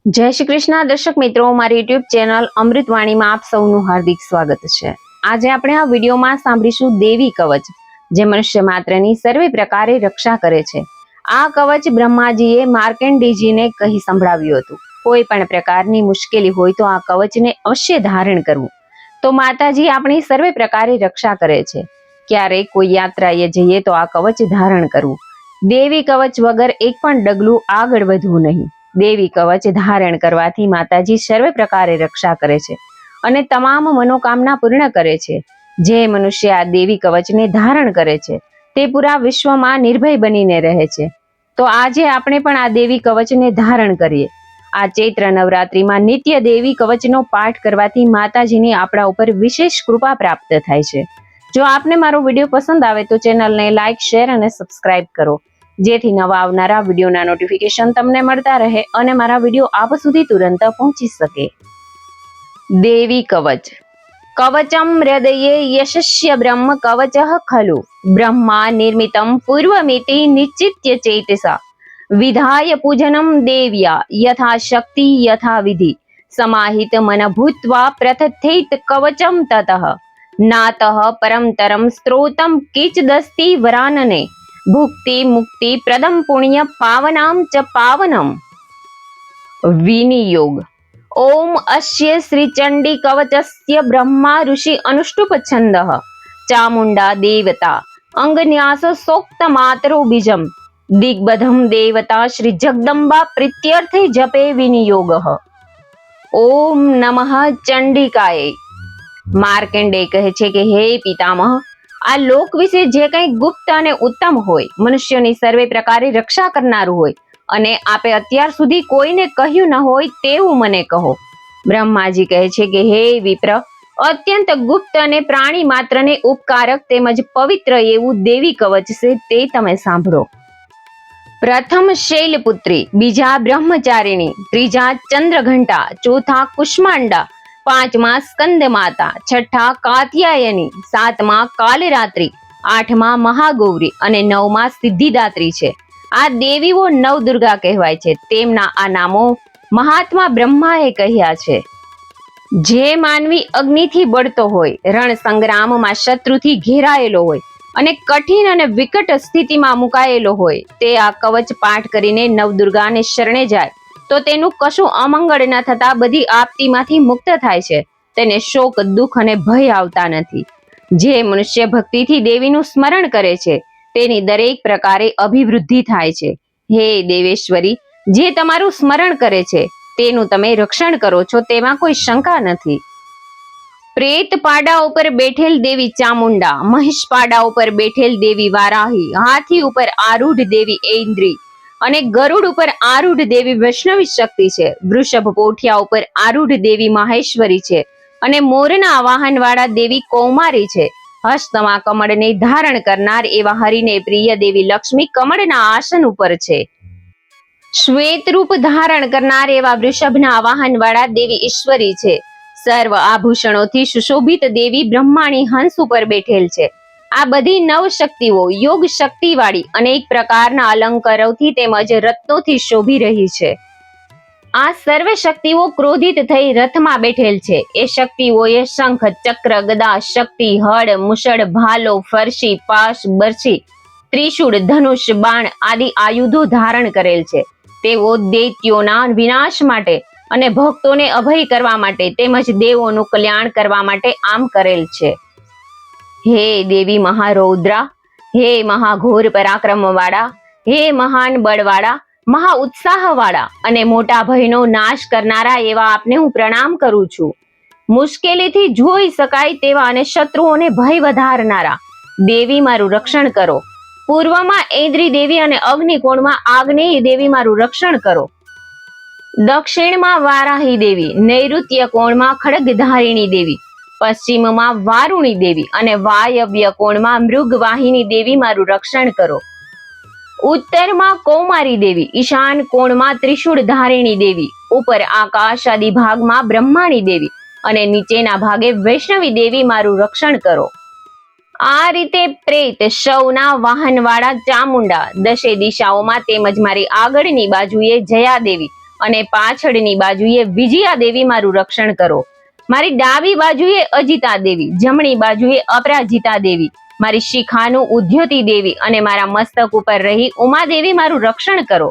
જય શ્રી કૃષ્ણ દર્શક મિત્રો, મારી યુટ્યુબ ચેનલ અમૃતવાણીમાં આપ સૌનું હાર્દિક સ્વાગત છે। આજે આપણે આ વિડીયોમાં સાંભળીશું દેવી કવચ, જે મનુષ્ય માત્રની સર્વે પ્રકારે રક્ષા કરે છે। આ કવચ બ્રહ્માજીએ માર્કંડેયજીને કહી સંભળાવ્યું હતું। કોઈ પણ પ્રકારની મુશ્કેલી હોય તો આ કવચને અવશ્ય ધારણ કરવું, તો માતાજી આપણી સર્વે પ્રકારે રક્ષા કરે છે। ક્યારેય કોઈ યાત્રાએ જઈએ તો આ કવચ ધારણ કરવું। દેવી કવચ વગર એક પણ ડગલું આગળ વધવું નહીં। દેવી કવચ ધારણ કરવાથી માતાજી સર્વે પ્રકારે રક્ષા કરે છે અને તમામ મનોકામના પૂર્ણ કરે છે। જે મનુષ્ય આ દેવી કવચને ધારણ કરે છે તે પૂરા વિશ્વમાં નિર્ભય બનીને રહે છે। તો આજે આપણે પણ આ દેવી કવચને ધારણ કરીએ। આ ચૈત્ર નવરાત્રીમાં નિત્ય દેવી કવચનો પાઠ કરવાથી માતાજીની આપણા ઉપર વિશેષ કૃપા પ્રાપ્ત થાય છે। જો આપને મારો વિડીયો પસંદ આવે તો ચેનલને લાઈક, શેર અને સબસ્ક્રાઇબ કરો, જેથી નવા આવનારા વિડીયોના નોટિફિકેશન તમને મળતા રહે અને મારા વિડીયો આપ સુધી તુરંત પહોંચી શકે। દેવી કવચ। કવચમ હૃદયે યશસ્ય બ્રહ્મ કવચઃ ખલુ બ્રહ્મા નિર્મિતમ પૂર્વમિતિ નિશ્ચિત્ય ચેતસા વિધાય પૂજનમ દેવ્યા યથા શક્તિ યથા વિધિ સમાહિત મન ભૂત્વા પ્રથથેત કવચમ તતઃ નાતઃ પરમતરમ સ્ત્રોતમ કિચદસ્તિ વરાનને ભુક્તિ મુક્તિ પ્રદમ પુણ્ય પાવનામ ચ પાવનમ। વિનિયોગ। ઓમ અસ્ય શ્રી ચંડી કવચસ્ય બ્રહ્મા ઋષિ અનુષ્ટુપ છંદઃ ચામુંડા દેવતા અંગન્યાસ સોક્ત માતરો બીજમ દિગ્બધમ દેવતા શ્રી જગદંબા પ્રીત્યર્થે જપે વિનિયોગઃ। ઓમ નમઃ ચંડિકાય। માર્કંડેય કહે છે કે હે પિતામહ, આ લોક વિશે જે કંઈ ગુપ્ત અને ઉત્તમ હોય, મનુષ્યોની સર્વે પ્રકારે રક્ષા કરનારું હોય અને આપે અત્યાર સુધી કોઈને કહ્યું ન હોય તેવું મને કહો। બ્રહ્માજી કહે છે કે હે વિપ્ર, અત્યંત ગુપ્ત અને પ્રાણી માત્રને ઉપકારક તેમજ પવિત્ર એવું દેવી કવચ છે તે તમે સાંભળો। પ્રથમ શૈલપુત્રી, બીજા બ્રહ્મચારિણી, ત્રીજા ચંદ્રઘંટા, ચોથા કુષ્માંડા, પાંચમા સ્કંદ માતા, છઠ્ઠા કાત્યાયની, સાતમા કાલરાત્રી, આઠમા મહાગૌરી અને નવમા સિદ્ધિદાત્રી છે। આ દેવીઓ નવદુર્ગા કહેવાય છે। તેમના આ નામો મહાત્મા બ્રહ્માએ કહ્યા છે। જે માનવી અગ્નિથી બળતો હોય, રણ સંગ્રામમાં શત્રુથી ઘેરાયેલો હોય અને કઠિન અને વિકટ સ્થિતિમાં મુકાયેલો હોય, તે આ કવચ પાઠ કરીને નવદુર્ગાને શરણે જાય તો તેનું કશું અમંગળ ન થતા બધી આપતીમાંથી મુક્ત થાય છે। તેને શોક, દુઃખ અને ભય આવતા નથી। જે મનુષ્ય ભક્તિથી દેવીનું સ્મરણ કરે છે તેની દરેક પ્રકારે અભિવૃદ્ધિ થાય છે। હે દેવેશ્વરી, જે તમારું સ્મરણ કરે છે તેનું તમે રક્ષણ કરો છો, તેમાં કોઈ શંકા નથી। પ્રેત પાડા ઉપર બેઠેલ દેવી ચામુંડા, મહિષ પાડા ઉપર બેઠેલ દેવી વારાહી, હાથી ઉપર આરૂઢ દેવી ઐન્દ્રી અને ગરુડ ઉપર આરૂઢ દેવી વૈષ્ણવી શક્તિ છે। વૃષભ પોઠિયા ઉપર આરૂઢ દેવી માહેશ્વરી છે અને મોરના વાહન વાળા દેવી કૌમારી છે। હસ્તમાં કમળને ધારણ કરનાર એવા હરિને પ્રિય દેવી લક્ષ્મી કમળના આસન ઉપર છે। શ્વેત રૂપ ધારણ કરનાર એવા વૃષભના વાહન વાળા દેવી ઈશ્વરી છે। સર્વ આભૂષણોથી સુશોભિત દેવી બ્રહ્માણી હંસ ઉપર બેઠેલ છે। આ બધી નવ શક્તિઓ યોગ શક્તિ વાળી અનેક પ્રકારના અલંકારોથી તેમજ રત્નોથી શોભી રહી છે। આ સર્વ શક્તિઓ ક્રોધિત થઈ રથમાં બેઠેલ છે। એ શક્તિઓએ શંખ, ચક્ર, ગદા, શક્તિ, હળ, મુષળ, ભાલો, ફરસી, પાશ, બરછી, ત્રિશૂળ, ધનુષ, બાણ આદિ આયુધો ધારણ કરેલ છે। તેઓ દૈત્યોના વિનાશ માટે અને ભક્તોને અભય કરવા માટે તેમજ દેવોનું કલ્યાણ કરવા માટે આમ કરેલ છે। હે દેવી મહારૌદ્રા, હે મહાઘોર પરાક્રમ વાળા, હે મહાન બળવાળા, મહા ઉત્સાહ વાળા અને મોટા ભયનો નાશ કરનારા એવા આપને હું પ્રણામ કરું છું। મુશ્કેલીથી જોઈ શકાય તેવા અને શત્રુઓને ભય વધારનારા દેવી, મારું રક્ષણ કરો। પૂર્વમાં ઐન્દ્રી દેવી અને અગ્નિકોણમાં આગ્નેય દેવી, મારું રક્ષણ કરો। દક્ષિણમાં વારાહી દેવી, નૈઋત્ય કોણમાં ખડગધારિણી દેવી, પશ્ચિમમાં વારુણી દેવી અને વાયવ્ય કોણમાં મૃગવાહિની દેવી, મારું રક્ષણ કરો। ઉત્તરમાં કૌમારી દેવી, ઈશાન કોણમાં ત્રિશૂળ ધારિણી દેવી, ઉપર આકાશ આદિ ભાગમાં બ્રહ્માણી દેવી અને નીચેના ભાગે વૈષ્ણવી દેવી, મારું રક્ષણ કરો। આ રીતે પ્રેત શવના વાહન વાળા ચામુંડા દશે દિશાઓમાં તેમજ મારી આગળની બાજુએ જયા દેવી અને પાછળની બાજુએ વિજયા દેવી મારું રક્ષણ કરો. મારી ડાબી બાજુએ અજિતા દેવી, જમણી બાજુએ અપરાજિતા દેવી, મારી શિખાનું ઉદ્યોતી દેવી અને મારા મસ્તક ઉપર રહી ઉમાદેવી મારું રક્ષણ કરો.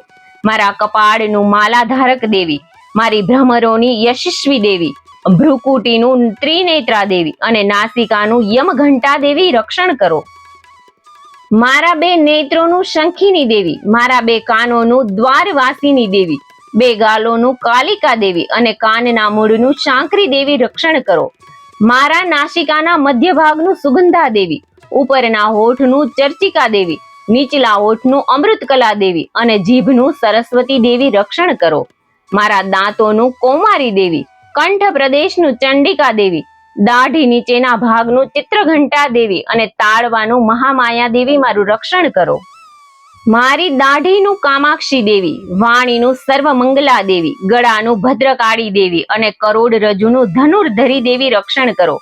મારા કપાળનું માલાધારક દેવી, મારી ભ્રમરોની યશસ્વી દેવી, ભ્રુકુટીનું ત્રિનેત્રા દેવી અને નાસિકાનું યમઘંટા દેવી રક્ષણ કરો. મારા બે નેત્રોનું શંખીની દેવી, મારા બે કાનોનું દ્વારવાસીની દેવી, બે ગાલોનું કાલિકા દેવી અને કાનના મૂળનું શાંકરી દેવી રક્ષણ કરો. મારા નાસિકાના મધ્ય ભાગનું સુગંધા દેવી, ઉપરના હોઠનું ચર્ચિકા દેવી, નીચલા હોઠનું અમૃતકલા દેવી અને જીભનું સરસ્વતી દેવી રક્ષણ કરો. મારા દાંતોનું કૌમારી દેવી, કંઠ પ્રદેશનું ચંડિકા દેવી, દાઢી નીચેના ભાગનું ચિત્રઘંટા દેવી અને તાળવાનું મહામાયા દેવી મારું રક્ષણ કરો. મારી દાઢીનું કામાક્ષી દેવી, વાણીનું સર્વમંગલા દેવી, ગળાનું ભદ્રકાળી દેવી અને કરોડરજ્જુનું ધનુર્ધરી દેવી રક્ષણ કરો.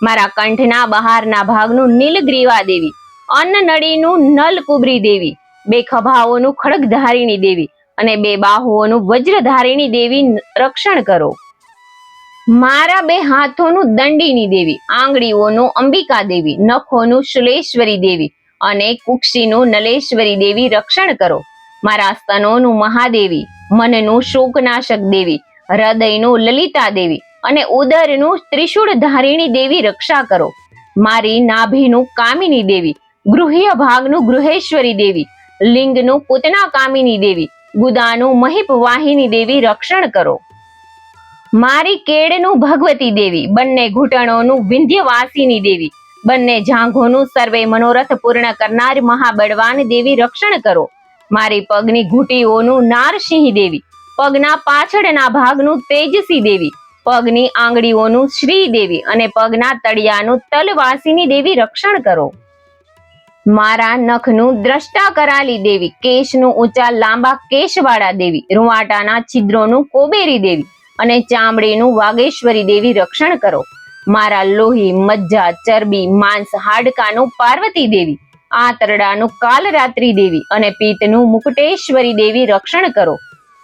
મારા કંઠના બહારના ભાગનું નીલગ્રીવા દેવી, અન્નનળીનું નલકુબરી દેવી, બે ખભાઓનું ખડગધારિણી દેવી અને બે બાહુઓનું વજ્રધારિણી દેવી રક્ષણ કરો. મારા બે હાથોનું દંડીની દેવી, આંગળીઓનું અંબિકા દેવી, નખોનું શુલેશ્વરી દેવી અને કુક્ષીનું નલેશ્વરી દેવી રક્ષણ કરો. મારા સ્તનોનું મહાદેવી, મનનું શોકનાશક દેવી, હૃદયનું લલિતા દેવી અને ઉદરનું ત્રિશૂળધારિણી દેવી રક્ષા કરો. મારી નાભીનું કામિની દેવી, ગૃહ્ય ભાગનું ગૃહેશ્વરી દેવી, લિંગનું પૂતના કામિની દેવી, ગુદાનું મહિપવાહિની દેવી રક્ષણ કરો. મારી કેડનું ભગવતી દેવી, બંને ઘૂંટણોનું વિંધ્યવાસિની દેવી, બંને જાંઘોનું સર્વે મનોરથ પૂર્ણ કરનાર મહાબળવાન દેવી રક્ષણ કરો. મારી પગની ઘૂંટીઓનું નારસિંહ દેવી, પગના પાછળના ભાગનું તેજસી દેવી, પગની આંગળીઓનું શ્રી દેવી અને પગના તળિયાનું તલવાસિની દેવી રક્ષણ કરો. મારા નખનું દ્રષ્ટા કરાલી દેવી, કેશનું ઊંચા લાંબા કેશવાળા દેવી, રૂવાટાના છિદ્રોનું કોબેરી દેવી અને ચામડીનું વાગેશ્વરી દેવી રક્ષણ કરો. મારા લોહી, મજ્જા, ચરબી, માંસ, હાડકાનું પાર્વતી દેવી, આંતરડાનું કાલરાત્રી દેવી અને પિત્તનું મુકુટેશ્વરી દેવી રક્ષણ કરો.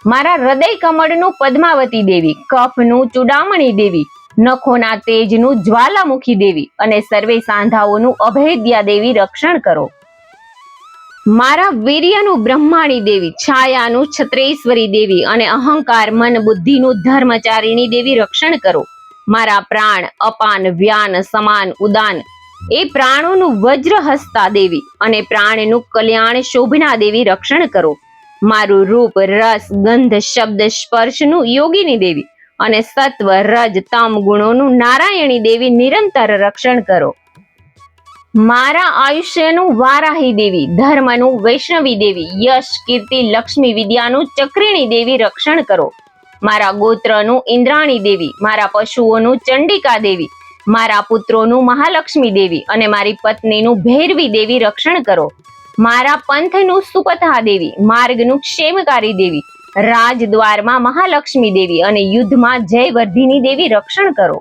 મારા હૃદય કમળનું પદ્માવતી દેવી, કફનું ચૂડામણી દેવી, નખોના તેજનું જ્વાલામુખી દેવી અને સર્વે સાંધાઓનું અભેદ્યા દેવી રક્ષણ કરો. મારા વીર્યનું બ્રહ્માણી દેવી, છાયાનું છત્રેશ્વરી દેવી અને અહંકાર, મન, બુદ્ધિનું ધર્મચારિણી દેવી રક્ષણ કરો. મારા પ્રાણ, અપાન, વ્યાન, સમાન, ઉદાન એ પ્રાણોનું વજ્ર હસ્તા દેવી અને પ્રાણનું કલ્યાણ શોભના દેવી રક્ષણ કરો. મારું રૂપ, રસ, ગંધ, શબ્દ, સ્પર્શનું યોગીની દેવી અને સત્વ, રજ, તમ ગુણોનું નારાયણી દેવી નિરંતર રક્ષણ કરો. મારા આયુષ્યનું વારાહી દેવી, ધર્મનું વૈષ્ણવી દેવી, યશ, કીર્તિ, લક્ષ્મી, વિદ્યાનું ચક્રિણી દેવી રક્ષણ કરો. મારા ગોત્રનું ઇન્દ્રાણી દેવી, મારા પશુઓનું ચંડિકા દેવી, મારા પુત્રોનું મહાલક્ષ્મી દેવી અને મારી પત્નીનું ભૈરવી દેવી રક્ષણ કરો. મારા પંથનું સુપથા દેવી, માર્ગનું ક્ષેમકારી દેવી, રાજદ્વારમાં મહાલક્ષ્મી દેવી અને યુદ્ધમાં જયવર્ધિની દેવી રક્ષણ કરો.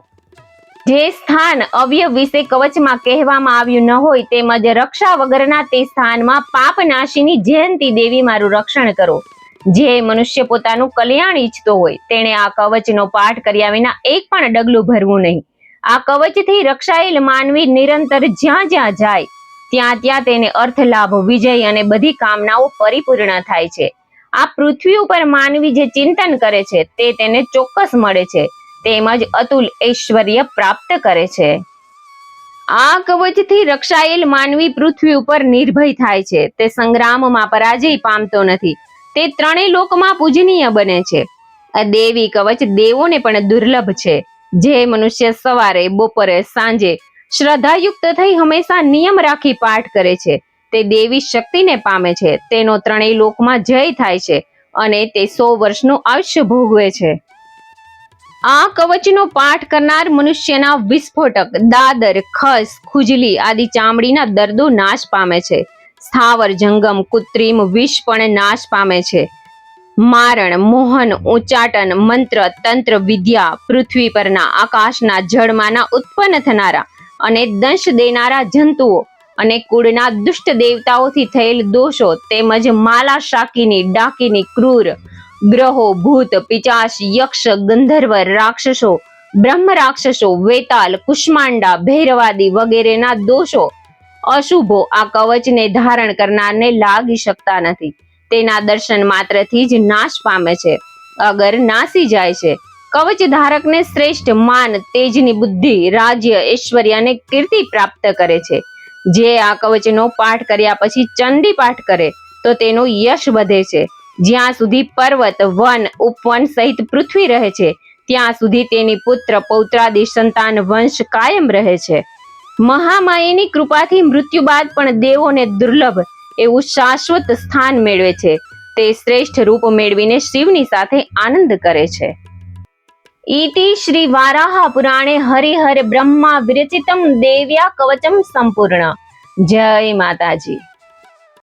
જે સ્થાન અવયવ વિશે કવચમાં કહેવામાં આવ્યું ન હોય તેમજ રક્ષા વગરના તે સ્થાનમાં પાપનાશીની જયંતી દેવી મારું રક્ષણ કરો. જે મનુષ્ય પોતાનું કલ્યાણ ઈચ્છતો હોય તેણે આ કવચનો પાઠ કર્યા વિના એક પણ ડગલું ભરવું નહીં. આ કવચથી રક્ષાયેલ માનવી નિરંતર જ્યાં જ્યાં જાય ત્યાં ત્યાં તેને અર્થ, લાભ, વિજય અને બધી કામનાઓ પરિપૂર્ણ થાય છે. આ પૃથ્વી ઉપર માનવી જે ચિંતન કરે છે તે તેને ચોક્કસ મળે છે, તેમજ અતુલ ઐશ્વર્ય પ્રાપ્ત કરે છે. આ કવચથી રક્ષાયેલ માનવી પૃથ્વી ઉપર નિર્ભય થાય છે. તે સંગ્રામમાં પરાજય પામતો નથી. તે ત્રણેય લોકમાં પૂજનીય બને છે. આ દેવી કવચ દેવોને પણ દુર્લભ છે. જે મનુષ્ય સવારે, બપોરે, સાંજે શ્રદ્ધાયુક્ત થઈ હંમેશા નિયમ રાખી પાઠ કરે છે તે દેવી શક્તિને પામે છે. તેનો ત્રણેય લોકમાં જય થાય છે અને તે 100 વર્ષનું આયુષ્ય ભોગવે છે. આ કવચનો પાઠ કરનાર મનુષ્યના વિસ્ફોટક, દાદર, ખસ, ખુજલી આદિ ચામડીના દર્દો નાશ પામે છે. સ્થાવર, જંગમ, કૃત્રિમ વિષ પણ નાશ પામે છે. મારણ, મોહન, ઉચ્ચાટન, મંત્ર, તંત્ર, વિદ્યા, પૃથ્વી પરના, આકાશના, જળમાંના ઉત્પન્ન થનારા અને દંશ દેનારા જંતુઓ અને કુળના દુષ્ટ દેવતાઓથી થયેલ દોષો તેમજ માલા, શાકીની, ડાકીની, ક્રૂર, ગ્રહો, ભૂત, પિચાચ, યક્ષ, ગંધર્વ, રાક્ષસો, બ્રહ્મ રાક્ષસો, વેતાલ, કુષ્માંડા, ભૈરવાદી વગેરેના દોષો, અશુભો આ કવચને ધારણ કરનારને લાગી શકતા નથી. તેના દર્શન માત્રથી જ નાશ પામે છે, અગર નાસી જાય છે. કવચ ધારકને શ્રેષ્ઠ માન, તેજની બુદ્ધિ, રાજ્ય, ઐશ્વર્ય અને કીર્તિ પ્રાપ્ત કરે છે. જે આ કવચનો પાઠ કર્યા પછી ચંડી પાઠ કરે તો તેનો યશ વધે છે. જ્યાં સુધી પર્વત, વન, ઉપવન સહિત પૃથ્વી રહે છે ત્યાં સુધી તેની પુત્ર પૌત્રાદિ સંતાન વંશ કાયમ રહે છે. મહામાયાની કૃપાથી મૃત્યુ બાદ પણ દેવોને દુર્લભ એવું શાશ્વત સ્થાન મેળવે છે. તે શ્રેષ્ઠ રૂપ મેળવીને શિવની સાથે આનંદ કરે છે. ઇતિ શ્રી વારાહ પુરાણે હરિહર બ્રહ્મા વિરચિતમ દેવ્યા કવચમ સંપૂર્ણ. જય માતાજી.